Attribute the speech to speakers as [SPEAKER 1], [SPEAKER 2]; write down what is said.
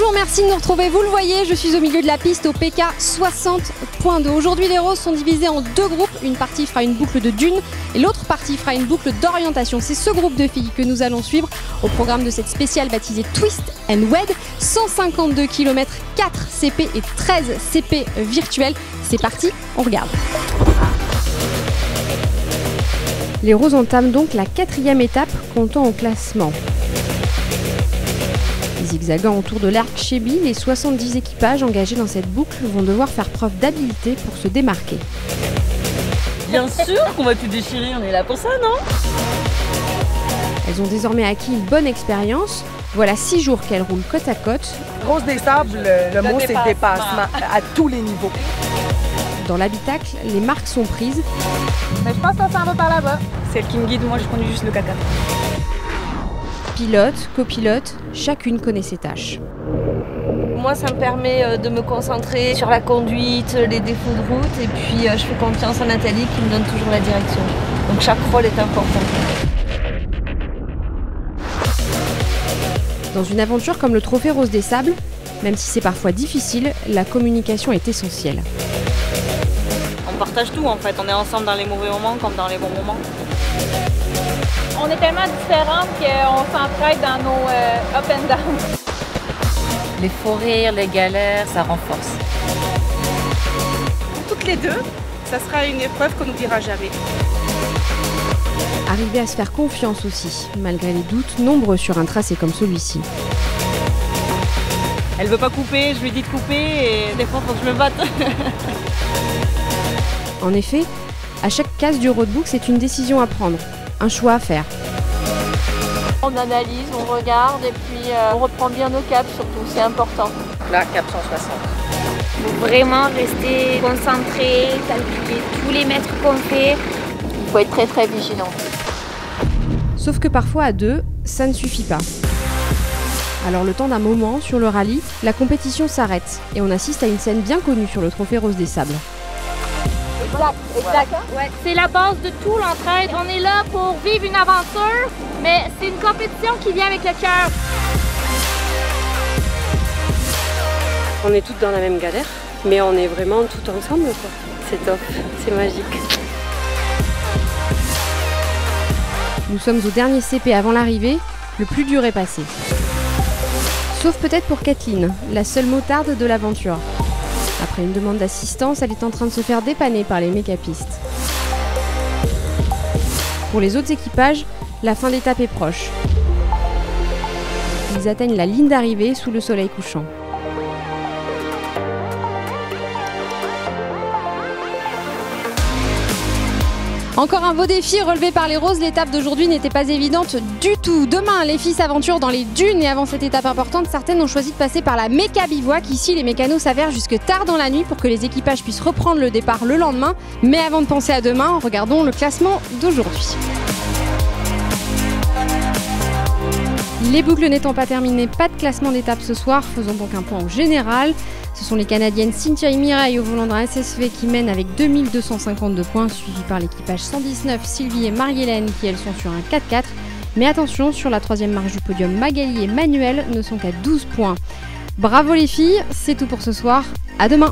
[SPEAKER 1] Bonjour, merci de nous retrouver. Vous le voyez, je suis au milieu de la piste au PK 60.2. Aujourd'hui, les roses sont divisées en deux groupes. Une partie fera une boucle de dunes et l'autre partie fera une boucle d'orientation. C'est ce groupe de filles que nous allons suivre au programme de cette spéciale baptisée Twist and Wed. 152 km, 4 CP et 13 CP virtuels. C'est parti, on regarde. Les roses entament donc la 4e étape comptant au classement. Zigzagant autour de l'arc Chebi, les 70 équipages engagés dans cette boucle vont devoir faire preuve d'habileté pour se démarquer.
[SPEAKER 2] Bien sûr qu'on va tout déchirer, on est là pour ça, non?
[SPEAKER 1] Elles ont désormais acquis une bonne expérience. Voilà 6 jours qu'elles roulent côte à côte.
[SPEAKER 3] Rose des Sables, le mot c'est dépassement à tous les niveaux.
[SPEAKER 1] Dans l'habitacle, les marques sont prises.
[SPEAKER 3] Mais je pense que ça s'en va par là-bas.
[SPEAKER 2] C'est elle qui me guide, moi je conduis juste le caca.
[SPEAKER 1] Pilote, copilote, chacune connaît ses tâches.
[SPEAKER 4] Moi, ça me permet de me concentrer sur la conduite, les défauts de route, et puis je fais confiance à Nathalie qui me donne toujours la direction. Donc chaque rôle est important.
[SPEAKER 1] Dans une aventure comme le Trophée Rose des Sables, même si c'est parfois difficile, la communication est essentielle.
[SPEAKER 2] On partage tout en fait, on est ensemble dans les mauvais moments comme dans les bons moments.
[SPEAKER 5] On est tellement différentes qu'on s'entraide dans nos up and down.
[SPEAKER 2] Les faux rires, les galères, ça renforce.
[SPEAKER 3] Toutes les deux, ça sera une épreuve qu'on n'oubliera jamais.
[SPEAKER 1] Arriver à se faire confiance aussi, malgré les doutes nombreux sur un tracé comme celui-ci.
[SPEAKER 2] Elle veut pas couper, je lui dis de couper et des fois faut que je me batte.
[SPEAKER 1] En effet, à chaque case du roadbook, c'est une décision à prendre, un choix à faire.
[SPEAKER 4] On analyse, on regarde et puis on reprend bien nos caps surtout, c'est important.
[SPEAKER 2] Là, cap 160.
[SPEAKER 5] Il faut vraiment rester concentré, calculer tous les mètres qu'on fait.
[SPEAKER 4] Il faut être très très vigilant.
[SPEAKER 1] Sauf que parfois à deux, ça ne suffit pas. Alors le temps d'un moment, sur le rallye, la compétition s'arrête et on assiste à une scène bien connue sur le Trophée Rose des Sables.
[SPEAKER 5] Exact. Ouais. C'est la base de tout l'entraide. On est là pour vivre une aventure, mais c'est une compétition qui vient avec le cœur.
[SPEAKER 6] On est toutes dans la même galère, mais on est vraiment toutes ensemble, quoi. C'est top, c'est magique.
[SPEAKER 1] Nous sommes au dernier CP avant l'arrivée, le plus dur est passé. Sauf peut-être pour Kathleen, la seule motarde de l'aventure. Après une demande d'assistance, elle est en train de se faire dépanner par les mécapistes. Pour les autres équipages, la fin d'étape est proche. Ils atteignent la ligne d'arrivée sous le soleil couchant. Encore un beau défi relevé par les roses. L'étape d'aujourd'hui n'était pas évidente du tout. Demain, les filles s'aventurent dans les dunes et avant cette étape importante, certaines ont choisi de passer par la méca bivouac. Ici, les mécanos s'avèrent jusque tard dans la nuit pour que les équipages puissent reprendre le départ le lendemain. Mais avant de penser à demain, regardons le classement d'aujourd'hui. Les boucles n'étant pas terminées, pas de classement d'étape ce soir. Faisons donc un point au général. Ce sont les Canadiennes Cynthia et Mireille au volant d'un SSV qui mènent avec 2252 points, suivies par l'équipage 119 Sylvie et Marie-Hélène qui elles sont sur un 4-4. Mais attention, sur la 3e marche du podium, Magali et Manuel ne sont qu'à 12 points. Bravo les filles, c'est tout pour ce soir, à demain!